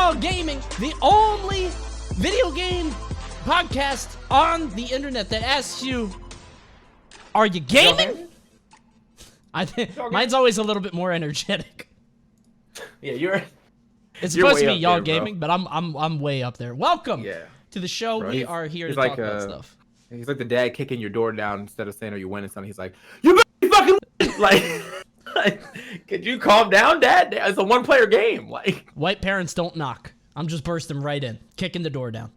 Y'all Gaming, the only video game podcast on the internet that asks you, are you gaming? I think mine's always a little bit more energetic. Yeah, It's supposed to be y'all there, gaming, but I'm way up there. Welcome to the show. Bro, we are here to talk about stuff. He's like the dad kicking your door down instead of saying, "Are you winning something?" He's like, "You better be fucking win." like, could you calm down, Dad? It's a one-player game. Like, white parents don't knock. I'm just bursting right in, kicking the door down.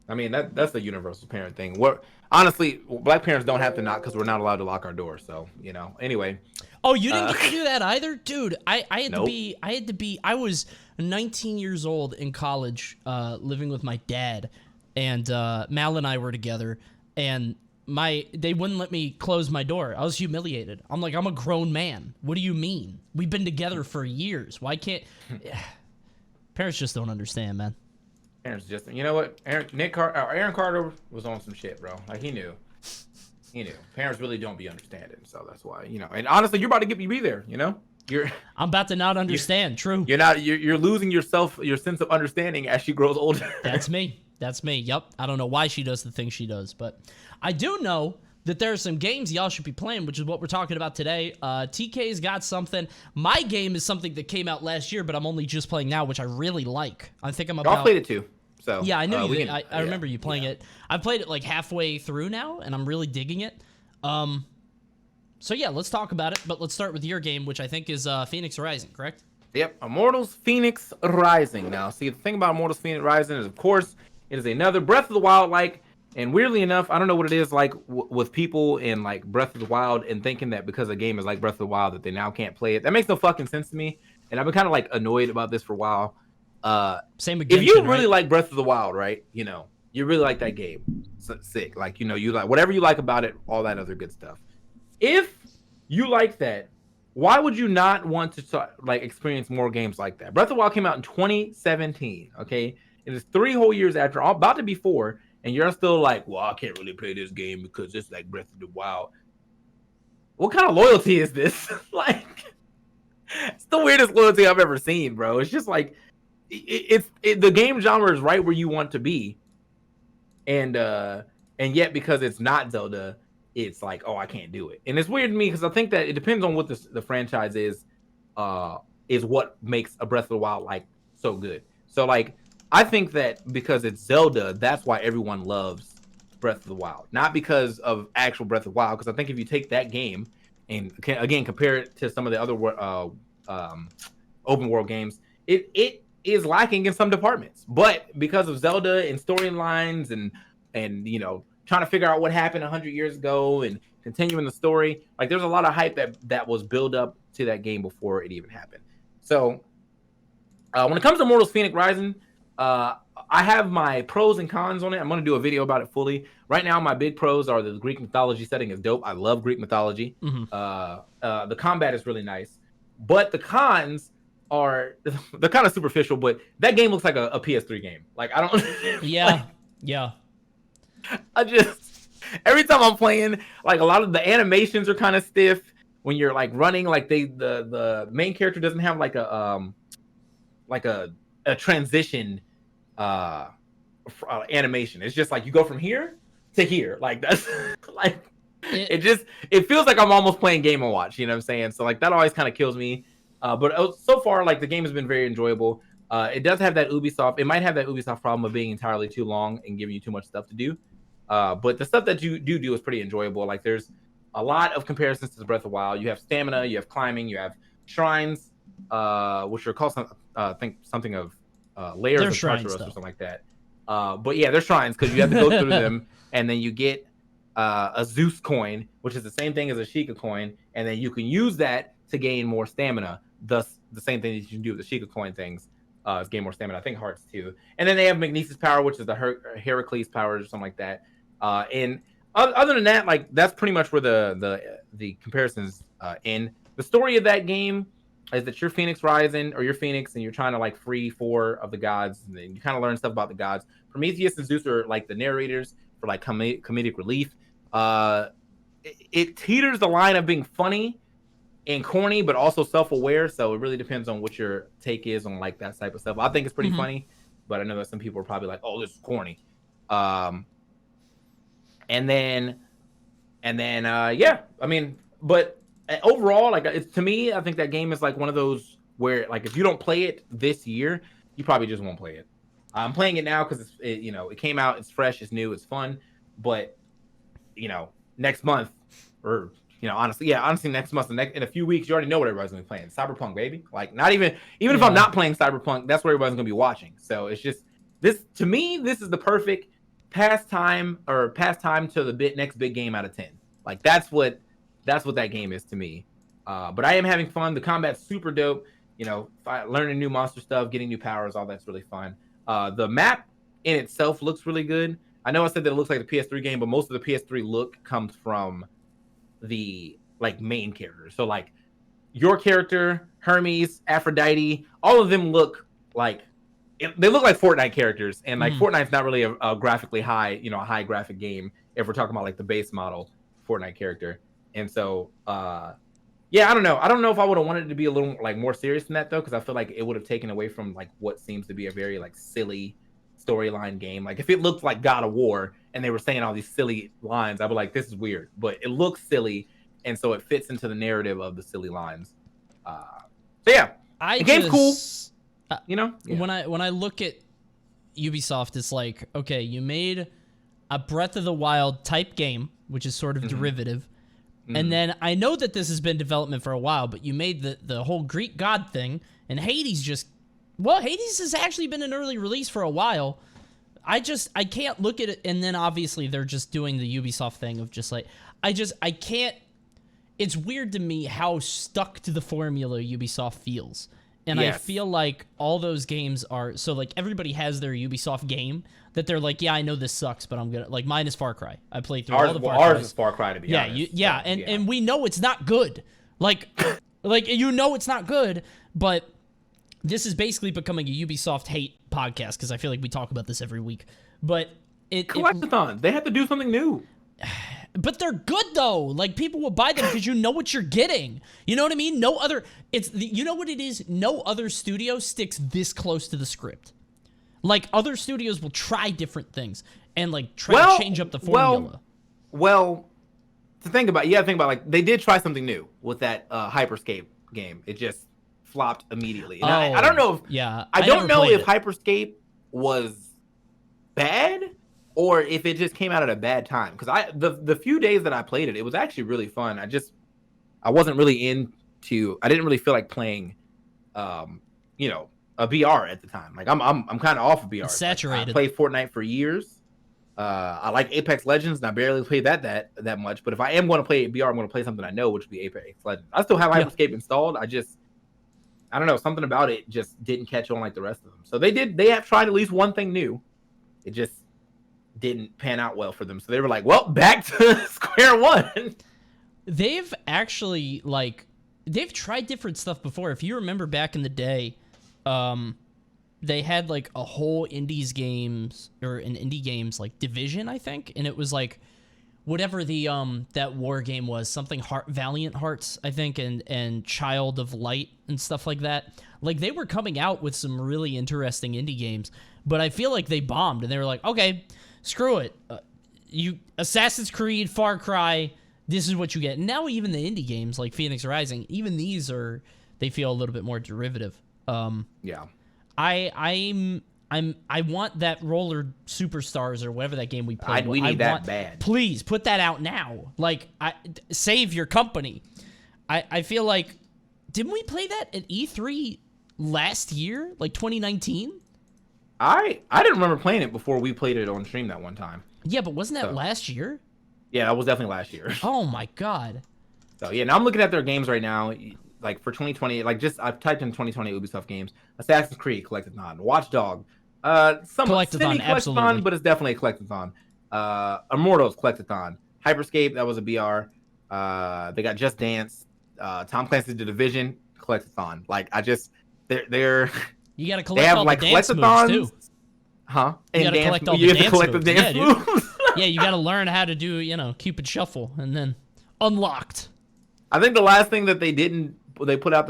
I mean, that's the universal parent thing. Honestly, black parents don't have to knock because we're not allowed to lock our doors. So, anyway. Oh, you didn't get to do that either? Dude, I had to be, I was 19 years old in college, living with my dad, and Mal and I were together, and they wouldn't let me close my door. I was humiliated. I'm like, I'm a grown man. What do you mean? We've been together for years. Why can't... Parents just don't understand, man. Parents just, you know what? Aaron Carter was on some shit, bro. Like, he knew. Parents really don't be understanding, so that's why, And honestly, you're about to be there, I'm about to not understand. True. You're losing your sense of understanding as she grows older. That's me. Yep. I don't know why she does the things she does, but I do know that there are some games y'all should be playing, which is what we're talking about today. TK's got something. My game is something that came out last year, but I'm only just playing now, which I really like. I think I'm about... I played it too. So, yeah, I knew you did. I remember you playing it. I've played it like halfway through now, and I'm really digging it. So yeah, let's talk about it, but let's start with your game, which I think is Fenyx Rising, correct? Yep, Immortals Fenyx Rising. Now, see, the thing about Immortals Fenyx Rising is, of course, it is another Breath of the Wild-like, and weirdly enough, I don't know what it is like with people in like Breath of the Wild and thinking that because a game is like Breath of the Wild that they now can't play it. That makes no fucking sense to me, and I've been kind of like annoyed about this for a while. Same again. If you really like Breath of the Wild, right? You really like that game. It's sick. Like, you like whatever you like about it, all that other good stuff. If you like that, why would you not want to experience more games like that? Breath of the Wild came out in 2017. Okay, it is 3 whole years after, about to be 4, and you're still like, well, I can't really play this game because it's like Breath of the Wild. What kind of loyalty is this? Like, it's the weirdest loyalty I've ever seen, bro. It's just like, the game genre is right where you want to be, and yet because it's not Zelda, it's like, oh, I can't do it. And it's weird to me because I think that it depends on what the franchise is what makes a Breath of the Wild like so good. So like, I think that because it's Zelda, that's why everyone loves Breath of the Wild, not because of actual Breath of the Wild. Because I think if you take that game and again compare it to some of the other open world games, it is lacking in some departments. But because of Zelda and storylines and trying to figure out what happened 100 years ago and continuing the story, like there's a lot of hype that was built up to that game before it even happened. So when it comes to Immortals Fenyx Rising, I have my pros and cons on it. I'm going to do a video about it fully. Right now, my big pros are the Greek mythology setting is dope. I love Greek mythology. Mm-hmm. The combat is really nice. But the cons are they're kind of superficial, but that game looks like a PS3 game. Like, I don't... Yeah. I just... Every time I'm playing, like, a lot of the animations are kind of stiff. When you're, like, running, like, the main character doesn't have, like, a transition animation. It's just like you go from here to here. Like, that's like it feels like I'm almost playing Game & Watch, you know what I'm saying? So like that always kind of kills me. But so far, like, the game has been very enjoyable. It does have that Ubisoft. It might have that Ubisoft problem of being entirely too long and giving you too much stuff to do. But the stuff that you do is pretty enjoyable. Like, there's a lot of comparisons to the Breath of the Wild. You have stamina, you have climbing, you have shrines, which are called something of layers of treacherous or something like that. But yeah, they're shrines because you have to go through them, and then you get a Zeus coin, which is the same thing as a Sheikah coin, and then you can use that to gain more stamina. Thus, the same thing that you can do with the Sheikah coin things is gain more stamina. I think hearts too. And then they have Magnesis power, which is the Heracles power or something like that. And other than that, like, that's pretty much where the comparisons end. The story of that game is that you're Fenyx Rising, or you're Phoenix, and you're trying to like free 4 of the gods, and then you kind of learn stuff about the gods. Prometheus and Zeus are like the narrators for like comedic relief. It teeters the line of being funny and corny, but also self-aware. So it really depends on what your take is on like that type of stuff. I think it's pretty funny, but I know that some people are probably like, "Oh, this is corny." And then, yeah. I mean, but overall, like it's to me, I think that game is like one of those where like if you don't play it this year, you probably just won't play it. I'm playing it now because it came out, it's fresh, it's new, it's fun, but next month or honestly next month, in a few weeks, you already know what everybody's gonna be playing. Cyberpunk, baby. Like not even if I'm not playing Cyberpunk, that's what everybody's gonna be watching. So it's just this to me, this is the perfect pastime to the next big game out of 10. Like that's what that game is to me. But I am having fun. The combat's super dope. Learning new monster stuff, getting new powers, all that's really fun. The map in itself looks really good. I know I said that it looks like the PS3 game, but most of the PS3 look comes from the like main characters. So like your character, Hermes, Aphrodite, all of them look like they look like Fortnite characters, and like Fortnite's not really a graphically high, a high graphic game if we're talking about like the base model Fortnite character. And so yeah, I don't know. I don't know if I would have wanted it to be a little like more serious than that though, because I feel like it would have taken away from like what seems to be a very like silly storyline game. Like if it looked like God of War and they were saying all these silly lines, I'd be like, this is weird. But it looks silly, and so it fits into the narrative of the silly lines. So yeah, the game's cool. Yeah. When I look at Ubisoft, it's like, okay, you made a Breath of the Wild type game, which is sort of derivative. And then I know that this has been development for a while, but you made the whole Greek god thing, and Hades Hades has actually been an early release for a while. I can't look at it, and then obviously they're just doing the Ubisoft thing of just like, I can't, it's weird to me how stuck to the formula Ubisoft feels. And I feel like all those games are, so like everybody has their Ubisoft game that they're like, yeah, I know this sucks, but I'm gonna, like mine is Far Cry. I played through all the Far Cry. Ours is Far Cry, to be honest. And we know it's not good. Like it's not good, but this is basically becoming a Ubisoft hate podcast because I feel like we talk about this every week. But Collectathon, they have to do something new. But they're good though. Like people will buy them because you know what you're getting. You know what I mean? You know what it is? No other studio sticks this close to the script. Like other studios will try different things and like try to change up the formula. Well, to think about, like they did try something new with that Hyperscape game. It just flopped immediately. And I don't know if I don't know if Hyperscape was bad or if it just came out at a bad time. Because the few days that I played it, it was actually really fun. I wasn't really I didn't really feel like playing, a BR at the time. Like I'm kind of off of BR. It's saturated. I played Fortnite for years. I like Apex Legends, and I barely played that much. But if I am going to play BR, I'm going to play something I know, which would be Apex Legends. I still have Hyperscape installed. I don't know, something about it just didn't catch on like the rest of them. So they have tried at least one thing new. It just didn't pan out well for them. So they were like, well, back to square one. They've actually they've tried different stuff before. If you remember back in the day, they had like a whole indie games like division, I think. And it was like whatever the that war game was, something Valiant Hearts, I think, and Child of Light and stuff like that. Like they were coming out with some really interesting indie games, but I feel like they bombed and they were like, okay, screw it. Assassin's Creed, Far Cry, this is what you get. And now even the indie games like Fenyx Rising, even these they feel a little bit more derivative. I want that Roller Superstars or whatever that game we played. We need that bad. Please put that out now. Like, save your company. I feel like, didn't we play that at E3 last year, like 2019? I didn't remember playing it before we played it on stream that one time. Yeah, but wasn't that last year? Yeah, that was definitely last year. Oh my god. So yeah, now I'm looking at their games right now. Like for 2020, I've typed in 2020 Ubisoft games. Assassin's Creed Collectathon, Watch Dog, some Collectathon, absolutely, but it's definitely a Collectathon. Immortals Collectathon, Hyperscape, that was a BR. They got Just Dance, Tom Clancy's The Division Collectathon. Like they're you gotta collect all the dance moves too. Huh? You gotta collect all the dance moves. Yeah, you gotta learn how to do Cupid Shuffle and then unlocked. I think the last thing that they put out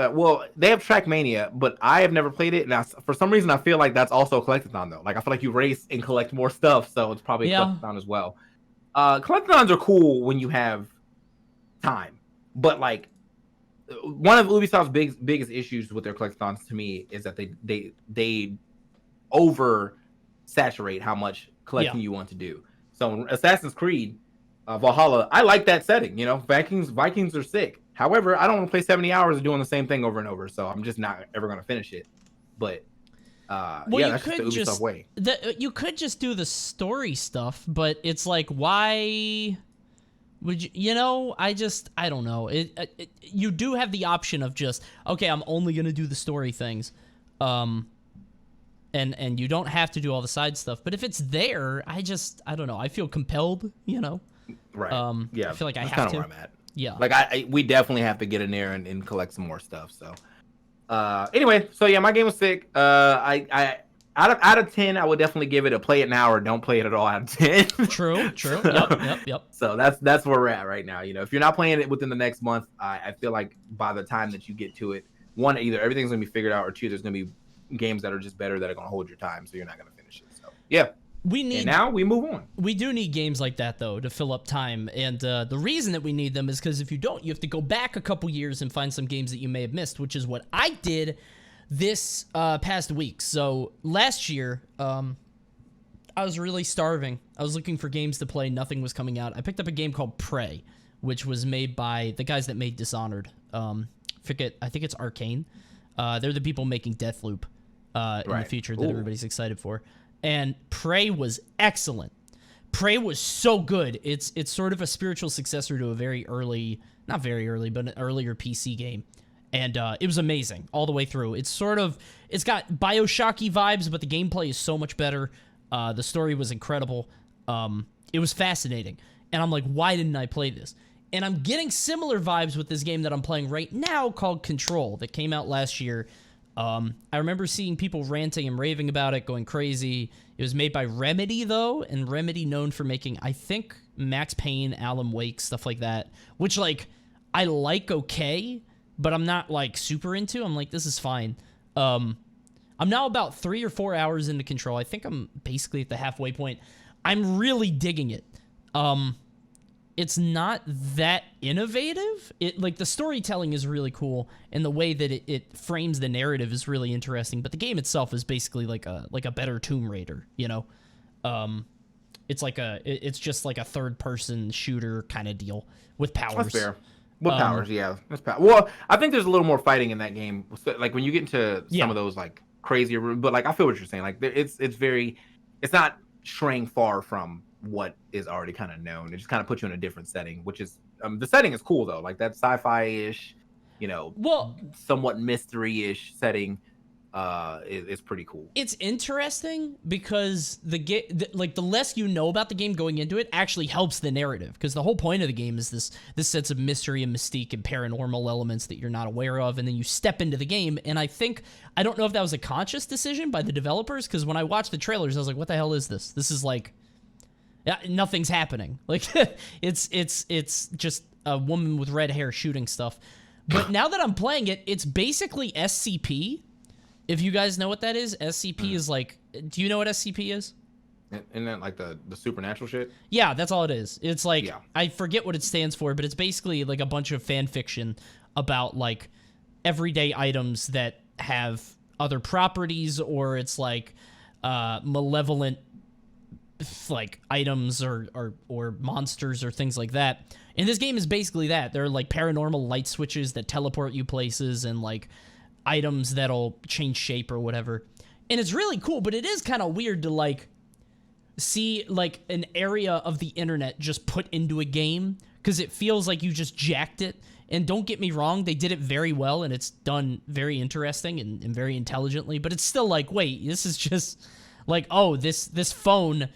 they have Trackmania, but I have never played it. And for some reason, I feel like that's also a collectathon though. Like I feel like you race and collect more stuff, so it's probably a collectathon as well. Collectathons are cool when you have time, but like one of Ubisoft's biggest issues with their collectathons to me is that they over saturate how much collecting you want to do. So Assassin's Creed Valhalla, I like that setting. You know, Vikings are sick. However, I don't want to play 70 hours of doing the same thing over and over, so I'm just not ever going to finish it. But that's just the Ubisoft way. You could just do the story stuff, but it's like, why would you? You know, I don't know. You do have the option of just, okay, I'm only going to do the story things, and you don't have to do all the side stuff. But if it's there, I don't know. I feel compelled. You know. Right. I feel like I have to. That's kind of where I'm at. Yeah. Like we definitely have to get in there and collect some more stuff. So, anyway, so yeah, my game was sick. I out of 10, I would definitely give it a play it now or don't play it at all out of 10. True. So, Yep. So that's where we're at right now. You know, if you're not playing it within the next month, I feel like by the time that you get to it, one, either everything's gonna be figured out, or two, there's gonna be games that are just better that are gonna hold your time, so you're not gonna finish it. So yeah. And now we move on. We do need games like that, though, to fill up time. And the reason that we need them is because if you don't, you have to go back a couple years and find some games that you may have missed, which is what I did this past week. So last year, I was really starving. I was looking for games to play. Nothing was coming out. I picked up a game called Prey, which was made by the guys that made Dishonored. I think it's Arcane. They're the people making Deathloop in the future that everybody's excited for. And Prey was excellent. Prey was so good. It's sort of a spiritual successor to a not very early, but an earlier PC game. And it was amazing all the way through. It's got BioShocky vibes, but the gameplay is so much better. The story was incredible. It was fascinating. And I'm like, why didn't I play this? And I'm getting similar vibes with this game that I'm playing right now called Control that came out last year. I remember seeing people ranting and raving about it, going crazy. It was made by Remedy, though, and Remedy known for making, I think, Max Payne, Alan Wake, stuff like that, which, like, I like okay, but I'm not, like, super into. I'm like, this is fine. I'm now about 3 or 4 hours into Control. I think I'm basically at the halfway point. I'm really digging it. It's not that innovative. The storytelling is really cool, and the way that it frames the narrative is really interesting. But the game itself is basically like a better Tomb Raider, you know. It's just like a third-person shooter kind of deal with powers. That's fair. With powers, yeah. That's well, I think there's a little more fighting in that game. Like when you get into some of those like crazier, but like I feel what you're saying. Like it's not straying far from what is already kind of known. It just kind of puts you in a different setting, which is the setting is cool though. Like that sci-fi-ish, you know, somewhat mystery-ish setting is pretty cool. It's interesting because the less you know about the game going into it actually helps the narrative, because the whole point of the game is this sense of mystery and mystique and paranormal elements that you're not aware of, and then you step into the game. And I don't know if that was a conscious decision by the developers, because when I watched the trailers, I was like, what the hell is this? This is like, nothing's happening. Like it's just a woman with red hair shooting stuff. But now that I'm playing it, it's basically SCP. If you guys know what that is, SCP is like, do you know what SCP is? Isn't that like the supernatural shit? Yeah, that's all it is. It's like, I forget what it stands for, but it's basically like a bunch of fan fiction about like everyday items that have other properties, or it's like malevolent like items or monsters or things like that. And this game is basically that. They're like paranormal light switches that teleport you places, and like items that'll change shape or whatever. And it's really cool, but it is kind of weird to like see like an area of the internet just put into a game, because it feels like you just jacked it. And don't get me wrong, they did it very well, and it's done very interesting and very intelligently, but it's still like, wait, this is just like, oh, this phone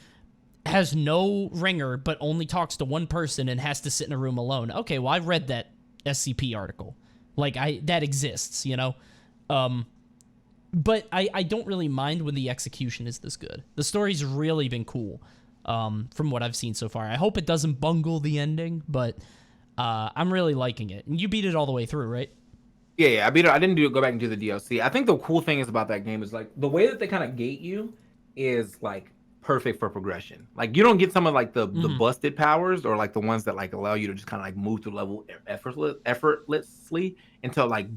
has no ringer but only talks to one person and has to sit in a room alone. Okay, well, I read that SCP article. Like, that exists, you know? But I don't really mind when the execution is this good. The story's really been cool, from what I've seen so far. I hope it doesn't bungle the ending, but I'm really liking it. And you beat it all the way through, right? Yeah, I beat it. I didn't go back and do the DLC. I think the cool thing is about that game is like the way that they kind of gate you is like perfect for progression. Like you don't get some of like the busted powers or like the ones that like allow you to just kind of like move through level effortlessly until like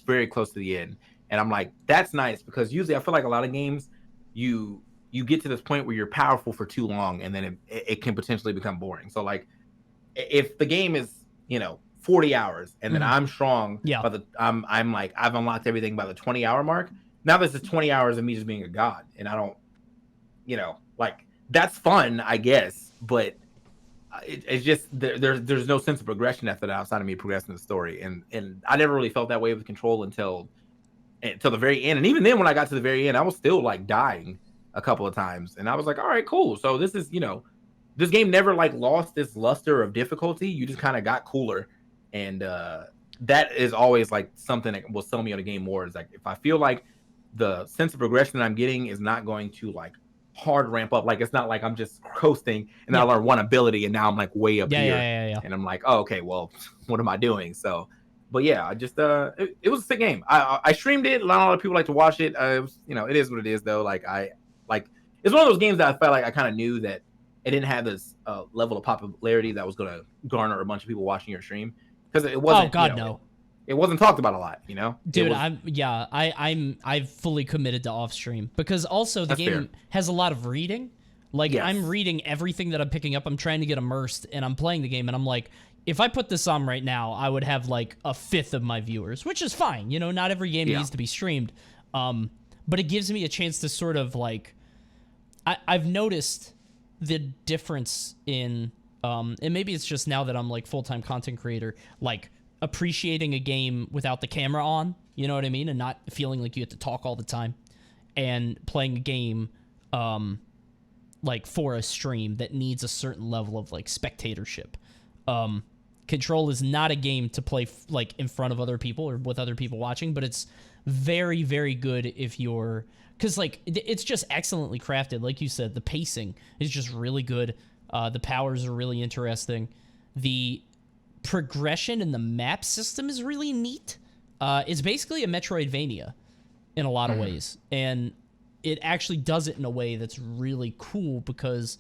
very close to the end. And I'm like, that's nice because usually I feel like a lot of games you get to this point where you're powerful for too long and then it can potentially become boring. So like if the game is 40 hours and then I'm strong by the I'm like I've unlocked everything by the 20-hour mark. Now this is 20 hours of me just being a god and I don't like that's fun I guess, but it's just there's no sense of progression after that outside of me progressing the story, and I never really felt that way with Control until the very end. And even then when I got to the very end I was still like dying a couple of times and I was like, all right, cool, so this is this game never like lost this luster of difficulty. You just kind of got cooler. And that is always like something that will sell me on a game more. Is like if I feel like the sense of progression that I'm getting is not going to like hard ramp up, like it's not like I'm just coasting and I learn one ability and now I'm like way up here. And I'm like, oh, okay, well, what am I doing? So, but yeah, I just it was a sick game. I streamed it. Not a lot of people like to watch it. It was, it is what it is though. Like it's one of those games that I felt like I kind of knew that it didn't have this level of popularity that was going to garner a bunch of people watching your stream. Because it wasn't. Oh God, no! It wasn't talked about a lot, Dude, I've fully committed to off stream because also the game has a lot of reading. Like I'm reading everything that I'm picking up. I'm trying to get immersed, and I'm playing the game, and I'm like, if I put this on right now, I would have like a fifth of my viewers, which is fine. Not every game needs to be streamed, but it gives me a chance to sort of like, I've noticed the difference in. And maybe it's just now that I'm like full-time content creator, like appreciating a game without the camera on, you know what I mean? And not feeling like you have to talk all the time and playing a game, like for a stream that needs a certain level of like spectatorship. Control is not a game to play like in front of other people or with other people watching, but it's very, very good if you're, cause like it's just excellently crafted. Like you said, the pacing is just really good. The powers are really interesting. The progression in the map system is really neat. It's basically a Metroidvania in a lot of ways. And it actually does it in a way that's really cool because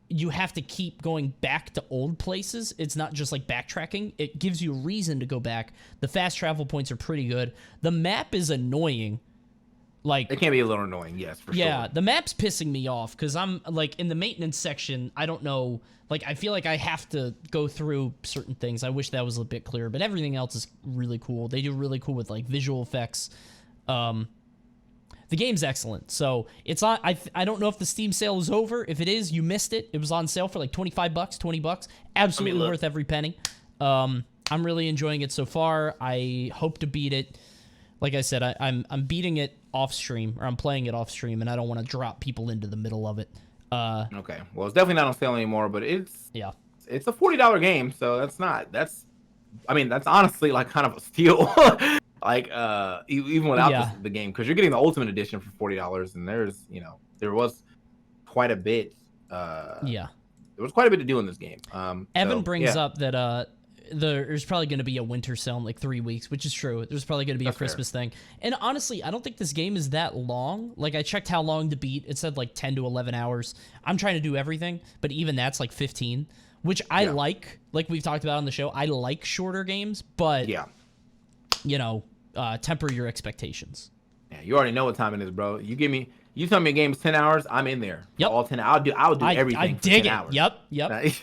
you have to keep going back to old places. It's not just like backtracking. It gives you a reason to go back. The fast travel points are pretty good. The map is annoying. Like, it can be a little annoying, yes, for sure. Yeah, the map's pissing me off because I'm like in the maintenance section. I don't know, like I feel like I have to go through certain things. I wish that was a bit clearer, but everything else is really cool. They do really cool with like visual effects. The game's excellent. So it's on. I don't know if the Steam sale is over. If it is, you missed it. It was on sale for like $25, $20. Absolutely worth every penny. I'm really enjoying it so far. I hope to beat it. Like I said, I'm beating it off stream, or I'm playing it off stream, and I don't want to drop people into the middle of it. Okay, well, it's definitely not on sale anymore, but it's a $40 game, so that's honestly like kind of a steal. Like even without the game, because you're getting the Ultimate Edition for $40, and there was quite a bit. There was quite a bit to do in this game. Evan brings up that there's probably going to be a winter sale in like 3 weeks, which is true. There's probably going to be a Christmas thing. And honestly, I don't think this game is that long. Like I checked how long to beat. It said like 10 to 11 hours. I'm trying to do everything, but even that's like 15, which I like we've talked about on the show. I like shorter games, but temper your expectations. Yeah, you already know what time it is, bro. You tell me a game's 10 hours, I'm in there. Yep. All 10. I'll do everything. I dig it. Hours. Yep.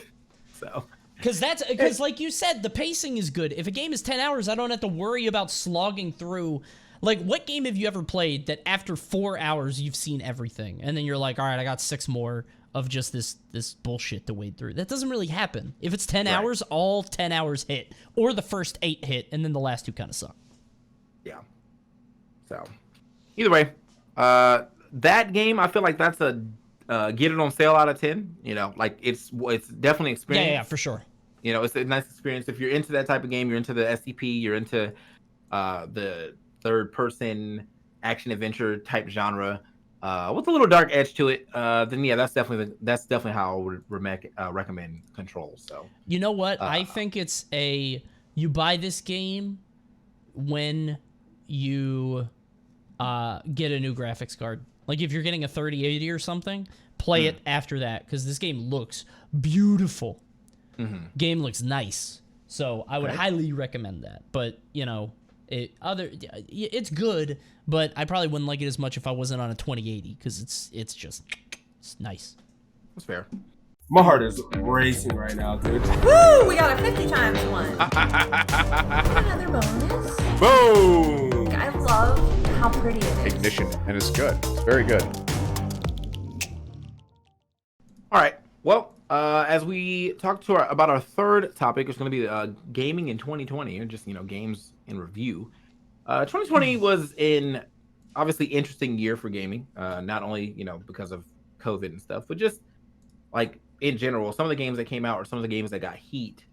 So Because like you said, the pacing is good. If a game is 10 hours, I don't have to worry about slogging through. Like, what game have you ever played that after 4 hours you've seen everything, and then you're like, all right, I got 6 more of just this bullshit to wade through? That doesn't really happen. If it's 10 hours, all 10 hours hit, or the first 8 hit, and then the last 2 kind of suck. Yeah. So, either way, that game, I feel like that's a get it on sale out of 10. Like it's definitely experience. Yeah, for sure. It's a nice experience if you're into that type of game. You're into the SCP. You're into the third-person action adventure type genre. with a little dark edge to it, then yeah, that's definitely how I would recommend Control. So you know what? I think it's you buy this game when you get a new graphics card. Like if you're getting a 3080 or something, play it after that because this game looks beautiful. Game looks nice, so I would highly recommend that. But you know, it's good, but I probably wouldn't like it as much if I wasn't on a 2080 because it's nice. That's fair. My heart is racing right now, dude. Woo! We got a 50 times one. Another bonus. Boom! I love how pretty it is. Ignition, and it's good. It's very good. All right. Well, as we talk about our third topic, it's going to be gaming in 2020, or just games in review. 2020 was obviously interesting year for gaming. Not only because of COVID and stuff, but just like in general, some of the games that came out, or some of the games that got heat,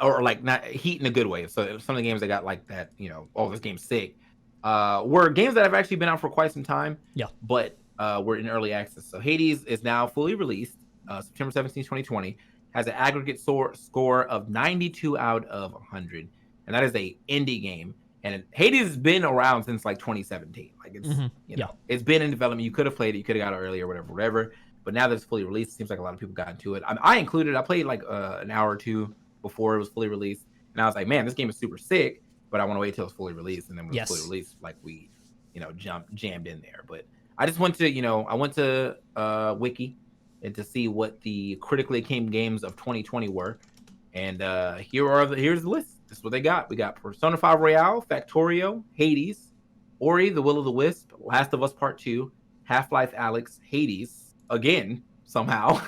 or like not heat in a good way. So some of the games that got like that, oh, this game's sick, were games that have actually been out for quite some time. Yeah. But we're in early access. So Hades is now fully released, September 17th, 2020, has an aggregate score of 92 out of 100. And that is a indie game. And Hades has been around since like 2017. Like it's, it's been in development. You could have played it. You could have got it earlier, whatever. But now that it's fully released, it seems like a lot of people got into it. I included. I played like an hour or two before it was fully released, and I was like, man, this game is super sick. But I want to wait till it's fully released, and then when it's fully released, like we, jammed in there. But I just went to, I went to Wiki and to see what the critically acclaimed games of 2020 were, and here's the list. This is what they got. We got Persona 5 Royale, Factorio, Hades, Ori, The Will of the Wisp, Last of Us Part 2, Half-Life Alyx, Hades again somehow,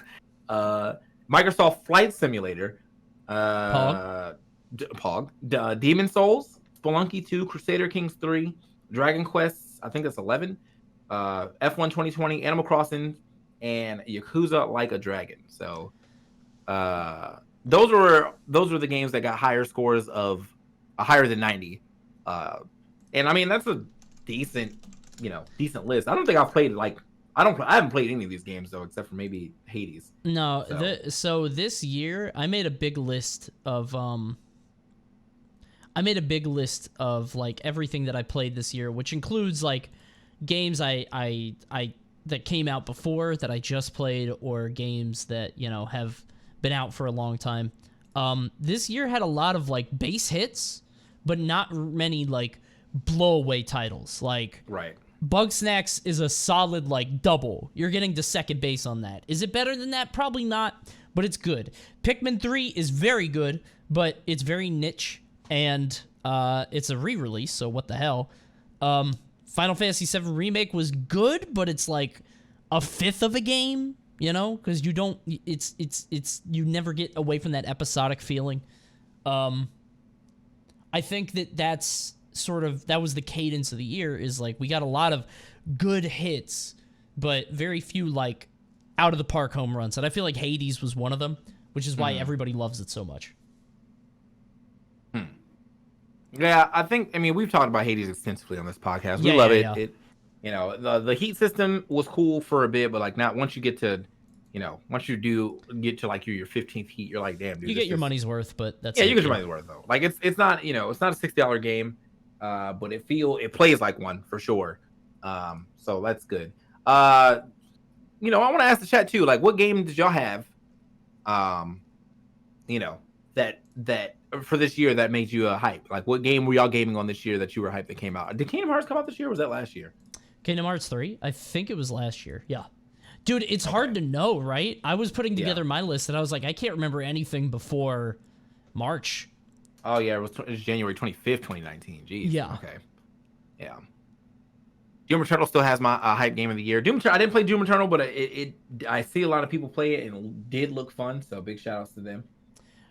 Microsoft Flight Simulator, Pog, Demon Souls, Spelunky 2, Crusader Kings 3, Dragon Quest, I think that's 11, F1 2020, Animal Crossing, and Yakuza Like a Dragon. So those were the games that got higher scores of higher than 90, and I mean that's a decent list. I don't think I've played I haven't played any of these games though, except for maybe Hades. No, so this year I made a big list of like everything that I played this year, which includes like games I that came out before that I just played, or games that have been out for a long time. This year had a lot of like base hits, but not many like blowaway titles. Like Bugsnax is a solid like double. You're getting to second base on that. Is it better than that? Probably not, but it's good. Pikmin 3 is very good, but it's very niche, and it's a re-release, so what the hell. Final Fantasy VII Remake was good, but it's like a fifth of a game, because you never get away from that episodic feeling. I think that was the cadence of the year, is like we got a lot of good hits, but very few like out of the park home runs. And I feel like Hades was one of them, which is why everybody loves it so much. Yeah, I mean, we've talked about Hades extensively on this podcast. We love it. Yeah. The heat system was cool for a bit, but like not once you get to, once you get to like your 15th heat, you're like, damn, dude. You get your money's worth, but that's you get your money's worth though. Like it's not, it's not a $60 game. But it plays like one for sure. So that's good. I want to ask the chat too, like what game did y'all have, that for this year that made you hype? Like what game were y'all gaming on this year that you were hyped that came out? Did Kingdom Hearts come out this year, or was that last year? Kingdom Hearts 3? I think it was last year. Yeah. Dude, it's hard to know, right? I was putting together my list and I was like, I can't remember anything before March. Oh yeah, it was January 25th, 2019. Jeez. Yeah. Okay. Yeah. Doom Eternal still has my hype game of the year. I didn't play Doom Eternal, but I see a lot of people play it and it did look fun. So big shout outs to them.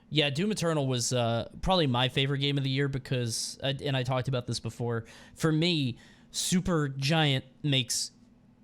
Yeah, Doom Eternal was probably my favorite game of the year because, and I talked about this before, for me, Super Giant makes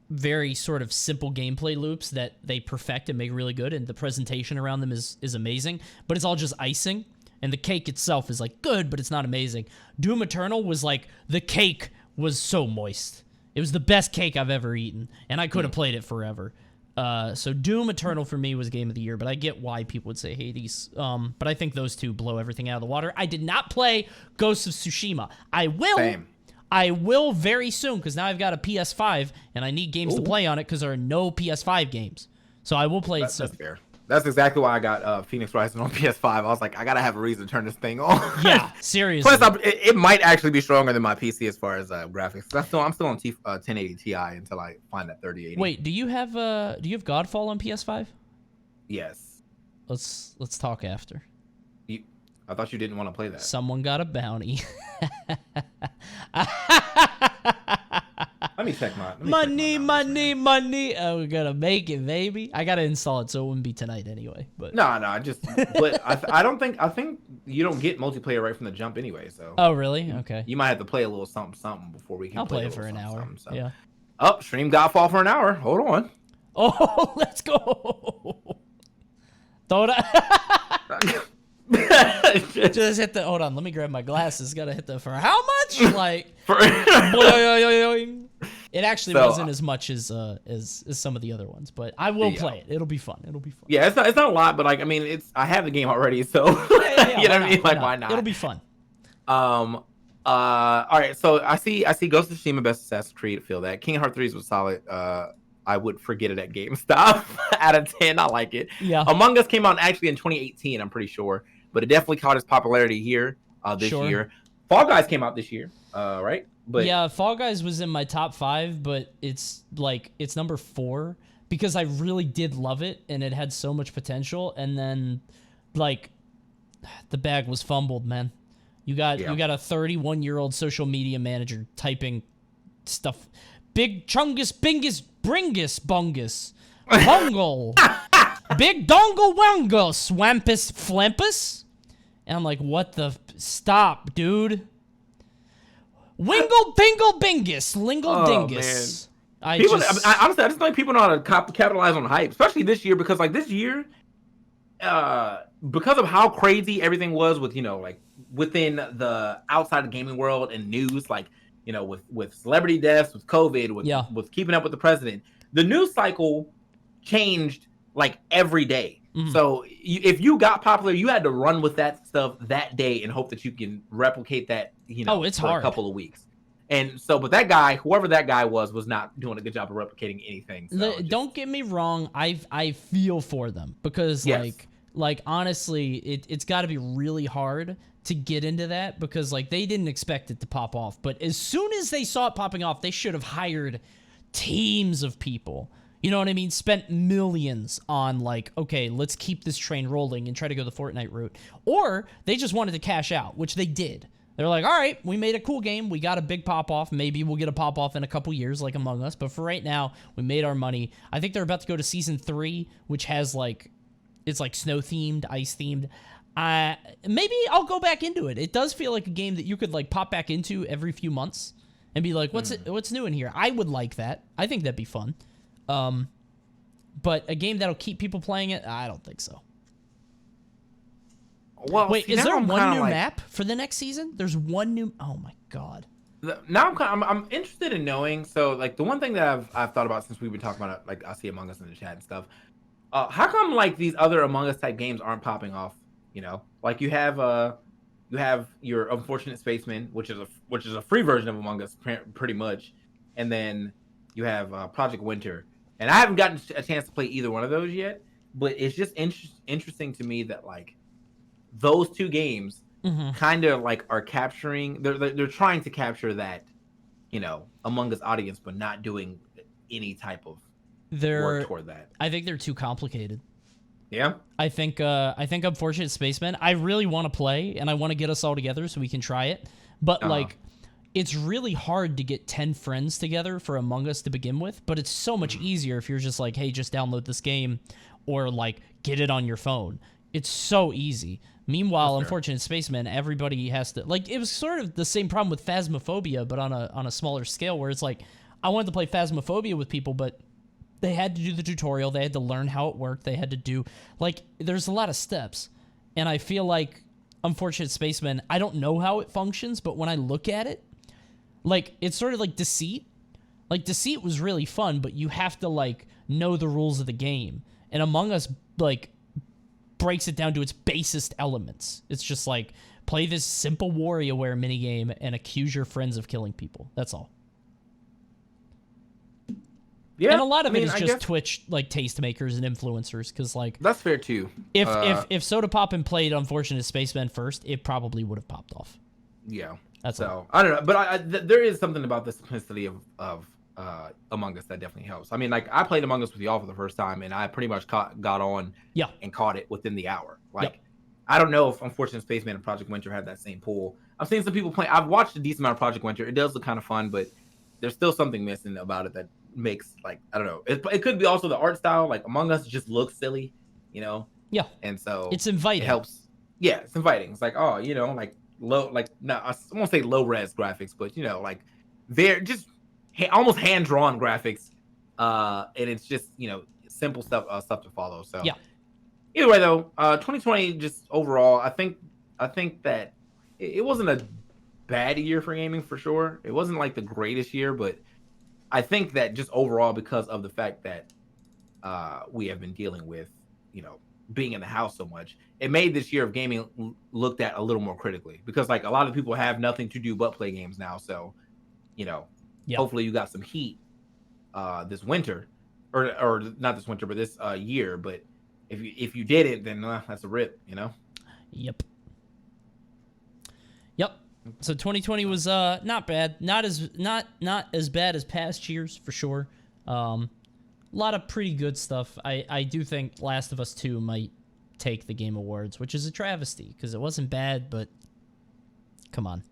very sort of simple gameplay loops that they perfect and make really good, and the presentation around them is amazing, but it's all just icing. And the cake itself is like good, but it's not amazing. Doom Eternal was like, the cake was so moist. It was the best cake I've ever eaten, and I could have played it forever. So Doom Eternal for me was game of the year, but I get why people would say Hades. But I think those two blow everything out of the water. I did not play Ghost of Tsushima. I will. Same. I will very soon, because now I've got a PS5, and I need games to play on it, because there are no PS5 games. So I will play it soon. That's fair. That's exactly why I got Fenyx Rising on PS5. I was like, I gotta have a reason to turn this thing on. Yeah, seriously. Plus, it might actually be stronger than my PC as far as graphics. I'm still on 1080 Ti until I find that 3080. Wait, do you have Godfall on PS5? Yes. Let's talk after. I thought you didn't want to play that. Someone got a bounty. Let me check my money. Oh, we're gonna make it, baby. I gotta install it, so it wouldn't be tonight anyway. But no, but I think you don't get multiplayer right from the jump anyway. So. Oh, really? Okay. You might have to play a little something before we can. I'll play it for an hour. So. Yeah. Oh, stream Godfall for an hour. Hold on. Oh, let's go. Just hit the. Hold on, let me grab my glasses. Gotta hit the for how much? Like, it actually wasn't as much as some of the other ones, but I will play it. It'll be fun. Yeah, it's not a lot, but like I mean, I have the game already, so you know what I mean. Like, why not? It'll be fun. All right. So I see Ghost of Tsushima, best Assassin's Creed. Feel that. Kingdom Hearts 3 was solid. I would forget it at GameStop. Out of 10, I like it. Yeah. Among Us came out actually in 2018, I'm pretty sure, but it definitely caught its popularity here this year. Fall Guys came out this year, right? But yeah, Fall Guys was in my top 5, but it's number 4 because I really did love it and it had so much potential, and then like the bag was fumbled, man. You got a 31-year-old social media manager typing stuff. Big chungus bingus bringus bungus bungle big dongle wangle swampus flampus, and I'm like, what the stop, dude. Wingle bingle bingus lingle dingus. Man. Honestly, I just think people know how to capitalize on hype, especially this year, because like this year, because of how crazy everything was with, you know, like within the outside of gaming world and news, like, you know, with celebrity deaths, with COVID, with keeping up with the president, the news cycle changed like every day. Mm-hmm. So if you got popular, you had to run with that stuff that day and hope that you can replicate that, you know, it's for hard. a couple of weeks. And so, but that guy, whoever that guy was not doing a good job of replicating anything. So don't get me wrong. I feel for them because like honestly, it's got to be really hard to get into that because like they didn't expect it to pop off. But as soon as they saw it popping off, they should have hired teams of people. You know what I mean? Spent millions on like, okay, let's keep this train rolling and try to go the Fortnite route. Or they just wanted to cash out, which they did. They're like, all right, we made a cool game. We got a big pop-off. Maybe we'll get a pop-off in a couple years like Among Us. But for right now, we made our money. I think they're about to go to Season 3, which has like, it's like snow-themed, ice-themed. Maybe I'll go back into it. It does feel like a game that you could like pop back into every few months and be like, what's new in here? I would like that. I think that'd be fun. But a game that'll keep people playing it, I don't think so. Well, wait, is there one new map for the next season? There's one new. Oh my god. Now I'm interested in knowing. So like the one thing that I've thought about since we've been talking about it, like I see Among Us in the chat and stuff. How come like these other Among Us type games aren't popping off? You know, like you have your Unfortunate Spaceman, which is a free version of Among Us pretty much, and then you have Project Winter. And I haven't gotten a chance to play either one of those yet, but it's just interesting to me that like those two games kind of like are capturing. They're trying to capture that, you know, Among Us audience, but not doing any type of work toward that. I think they're too complicated. Yeah. I think Unfortunate Spaceman, I really want to play and I want to get us all together so we can try it. But like it's really hard to get 10 friends together for Among Us to begin with, but it's so much easier if you're just like, hey, just download this game or like get it on your phone. It's so easy. Meanwhile, Unfortunate Spaceman, everybody has to like. It was sort of the same problem with Phasmophobia, but on a smaller scale, where it's like I wanted to play Phasmophobia with people, but they had to do the tutorial, they had to learn how it worked, they had to do like there's a lot of steps, and I feel like Unfortunate Spaceman, I don't know how it functions, but when I look at it, like it's sort of like Deceit. Like, Deceit was really fun, but you have to, like, know the rules of the game. And Among Us, like, breaks it down to its basest elements. It's just like, play this simple WarioWare minigame and accuse your friends of killing people. That's all. Yeah, and a lot of it is just Twitch, like, tastemakers and influencers, because, like... That's fair, too. If Soda Poppin' played Unfortunate Spaceman first, it probably would have popped off. Yeah. That's so, all. I don't know, but there is something about the simplicity of Among Us that definitely helps. I mean, like, I played Among Us with y'all for the first time, and I pretty much got on and caught it within the hour. Like, I don't know if Unfortunate Spaceman and Project Winter have that same pool. I've seen some people play. I've watched a decent amount of Project Winter. It does look kind of fun, but there's still something missing about it that makes, like, I don't know. It could be also the art style. Like, Among Us just looks silly, you know? Yeah. And so it's inviting. It helps. Yeah, it's inviting. It's like, oh, you know, like low, like, no, I won't say low res graphics, but, you know, like, they're just almost hand drawn graphics. And it's just, you know, simple stuff to follow. So yeah. Either way, though, 2020 just overall, I think that it wasn't a bad year for gaming for sure. It wasn't like the greatest year, but I think that just overall, because of the fact that we have been dealing with, you know, being in the house so much, it made this year of gaming looked at a little more critically, because, like, a lot of people have nothing to do but play games now. So, you know, hopefully you got some heat this winter, or not this winter, but this year. But if you did it, then that's a rip, you know. Yep. So 2020 was not bad, not as bad as past years for sure. A lot of pretty good stuff. I do think Last of Us 2 might take the Game Awards, which is a travesty because it wasn't bad, but come on,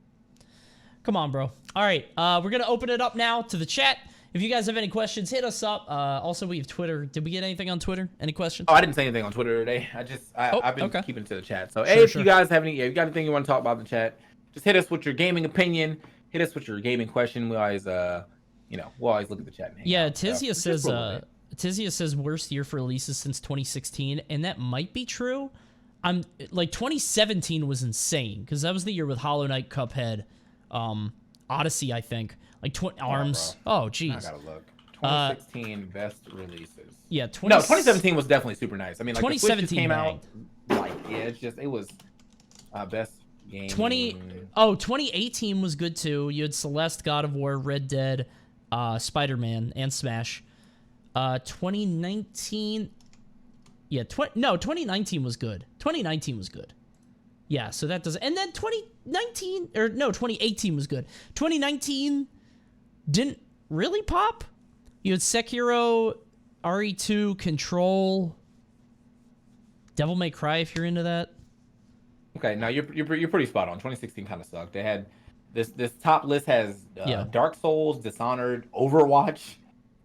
bro. All right, we're gonna open it up now to the chat. If you guys have any questions, hit us up. Also, we have Twitter. Did we get anything on Twitter? Any questions? Oh, I didn't say anything on Twitter today. I've been keeping to the chat. So, if you guys have any, if you got anything you want to talk about in the chat, just hit us with your gaming opinion. Hit us with your gaming question. We always, we'll always look at the chat. And hang out. Tizia says, Tizia says worst year for releases since 2016, and that might be true. I'm like 2017 was insane because that was the year with Hollow Knight, Cuphead, Odyssey, I think. Like ARMS. Oh, jeez. I gotta look. 2016 best releases. Yeah, 2017 was definitely super nice. I mean, like, 2017 the Switch just came out. Like, yeah, it was best game. 2018 was good too. You had Celeste, God of War, Red Dead, Spider-Man, and Smash. 2019. Yeah, 2019 was good. 2019 was good. Yeah, so that does. And then 2018 was good. 2019 didn't really pop. You had Sekiro, RE2, Control, Devil May Cry if you're into that. Okay, now you're pretty spot on. 2016 kind of sucked. They had this top list has Dark Souls, Dishonored, Overwatch,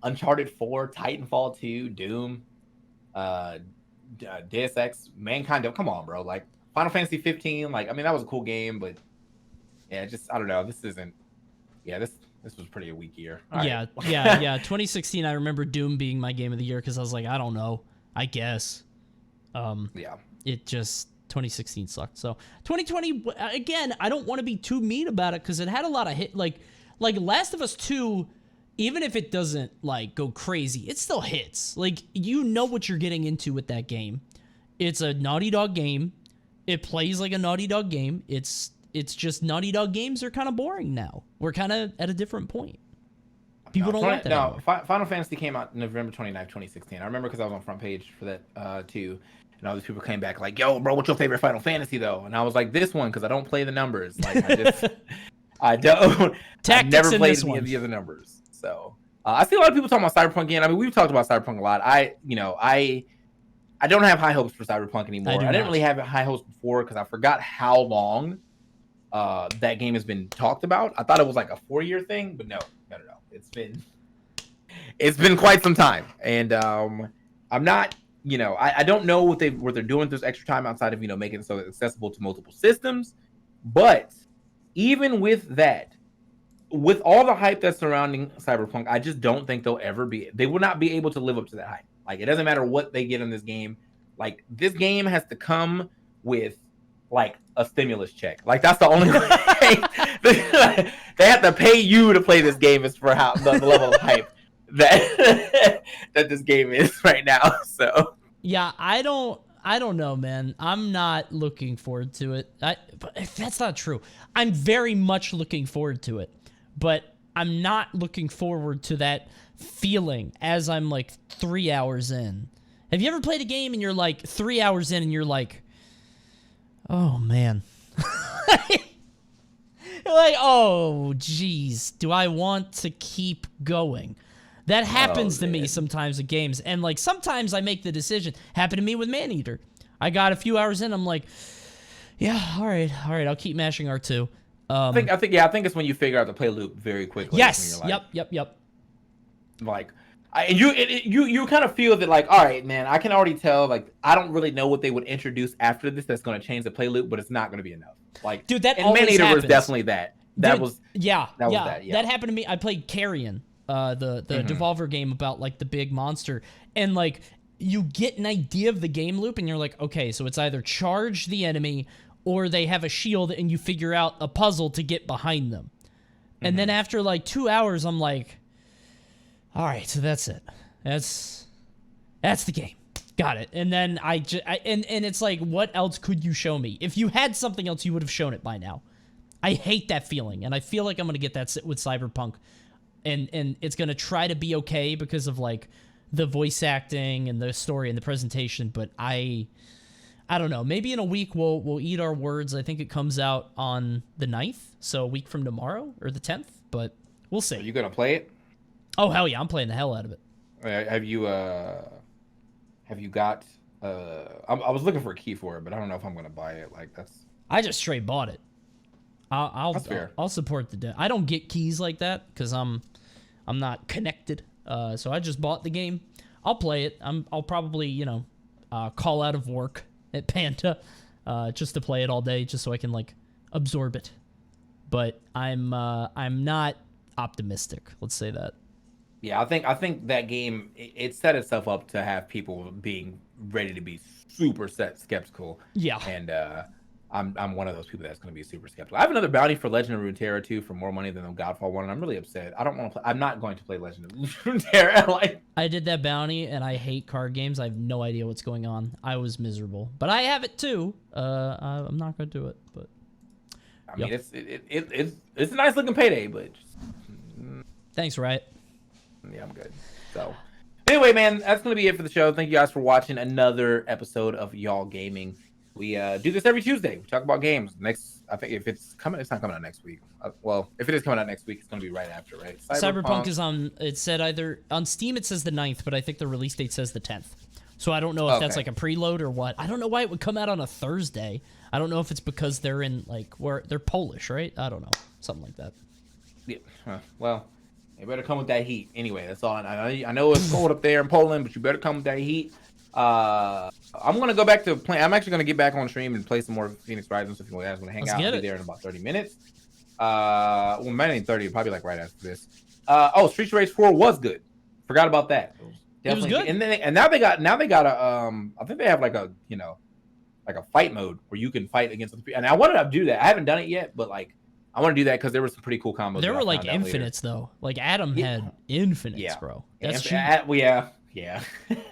Uncharted 4, Titanfall 2, Doom, Deus Ex, Mankind. Come on, bro. Like, Final Fantasy 15. Like, I mean, that was a cool game, but yeah, just I don't know. This isn't. Yeah, this was pretty a weak year. Yeah. 2016, I remember Doom being my game of the year because I was like, I don't know. I guess. It just 2016 sucked. So 2020 again. I don't want to be too mean about it because it had a lot of hit. Like Last of Us 2. Even if it doesn't like go crazy, it still hits. Like, you know what you're getting into with that game. It's a Naughty Dog game. It plays like a Naughty Dog game. It's just Naughty Dog games are kind of boring now. We're kind of at a different point. People don't want that anymore. Final Fantasy came out November 29th, 2016. I remember because I was on front page for that too. And all these people came back like, "Yo, bro, what's your favorite Final Fantasy though?" And I was like, "This one," because I don't play the numbers. Like, I don't. I've never played any of the other numbers. So I see a lot of people talking about Cyberpunk again. I mean, we've talked about Cyberpunk a lot. I don't have high hopes for Cyberpunk anymore. I didn't really have high hopes before because I forgot how long that game has been talked about. I thought it was like a 4-year thing, but no. It's been quite some time, and I'm not. I don't know what they're doing with this extra time outside of making it so accessible to multiple systems. But even with that. With all the hype that's surrounding Cyberpunk, I just don't think they will not be able to live up to that hype. Like, it doesn't matter what they get in this game. Like, this game has to come with, like, a stimulus check. Like, that's the only way they have to pay you to play this game is for how the level of hype that that this game is right now. So yeah, I don't know, man. I'm not looking forward to it. But that's not true. I'm very much looking forward to it, but I'm not looking forward to that feeling as I'm like 3 hours in. Have you ever played a game and you're like 3 hours in and you're like, oh man. You're like, oh geez, do I want to keep going? That happens to me sometimes with games, and like sometimes I make the decision. Happened to me with Maneater. I got a few hours in, I'm like, yeah, all right, I'll keep mashing R2. I think it's when you figure out the play loop very quickly. Yes. When you're like, Yep. Like, you kind of feel that like, all right, man, I can already tell. Like, I don't really know what they would introduce after this that's going to change the play loop, but it's not going to be enough. Like, dude, that and always Maneater happens. was definitely that. That was yeah. that. That happened to me. I played Carrion, the Devolver game about like the big monster, and like you get an idea of the game loop, and you're like, okay, so it's either charge the enemy or they have a shield, and you figure out a puzzle to get behind them. And then after like 2 hours, I'm like, all right, so that's it. That's the game. Got it. And then and it's like, what else could you show me? If you had something else, you would have shown it by now. I hate that feeling, and I feel like I'm gonna get that with Cyberpunk, and it's gonna try to be okay because of like the voice acting and the story and the presentation. But I don't know. Maybe in a week we'll eat our words. I think it comes out on the 9th, so a week from tomorrow or the 10th. But we'll see. Are you gonna play it? Oh hell yeah, I'm playing the hell out of it. Have you got? I was looking for a key for it, but I don't know if I'm gonna buy it. Like that's. I just straight bought it. That's fair. I'll support the. I don't get keys like that because I'm not connected. So I just bought the game. I'll play it. I'll probably call out of work at Panda, just to play it all day, just so I can like absorb it. But I'm not optimistic. Let's say that. Yeah, I think that game it set itself up to have people being ready to be super skeptical. Yeah. And I'm one of those people that's going to be super skeptical. I have another bounty for Legend of Runeterra 2 for more money than the Godfall 1, and I'm really upset. I don't want to play. I'm not going to play Legend of Runeterra. Like I did that bounty, and I hate card games. I have no idea what's going on. I was miserable, but I have it too. I'm not going to do it, but I mean, it's a nice looking payday, but thanks, Riot. Yeah, I'm good. So anyway, man, that's going to be it for the show. Thank you guys for watching another episode of Y'all Gaming. We do this every Tuesday. We talk about games. I think if it's coming, it's not coming out next week. Well, if it is coming out next week, it's going to be right after, right? Cyberpunk is on. It said either on Steam. It says the 9th, but I think the release date says the 10th. So I don't know if that's like a preload or what. I don't know why it would come out on a Thursday. I don't know if it's because they're in like where they're Polish, right? I don't know, something like that. Yeah. Well, you better come with that heat. Anyway, that's all. I know it's cold up there in Poland, but you better come with that heat. I'm gonna go back to play. I'm actually gonna get back on stream and play some more Fenyx Rising. So if you guys want to hang out, I'll be there in about 30 minutes. Well, maybe 30, probably like right after this. Streets of Rage 4 was good. Forgot about that. It was good. And now they got a I think they have like a like a fight mode where you can fight against other people. And I wanted to do that. I haven't done it yet, but like I want to do that because there were some pretty cool combos. There were like infinites though. Like Adam had infinites, bro. That's true. Yeah.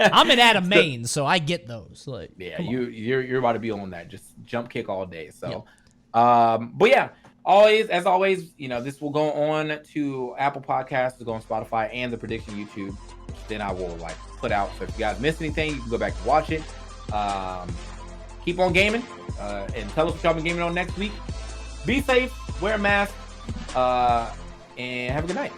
I'm an Adam main, so I get those. Like, you're about to be on that. Just jump kick all day. So, but yeah, as always, this will go on to Apple Podcasts, to go on Spotify, and the Prediction YouTube. Which then I will like put out. So if you guys missed anything, you can go back and watch it. Keep on gaming, and tell us what y'all been gaming on next week. Be safe, wear a mask, and have a good night.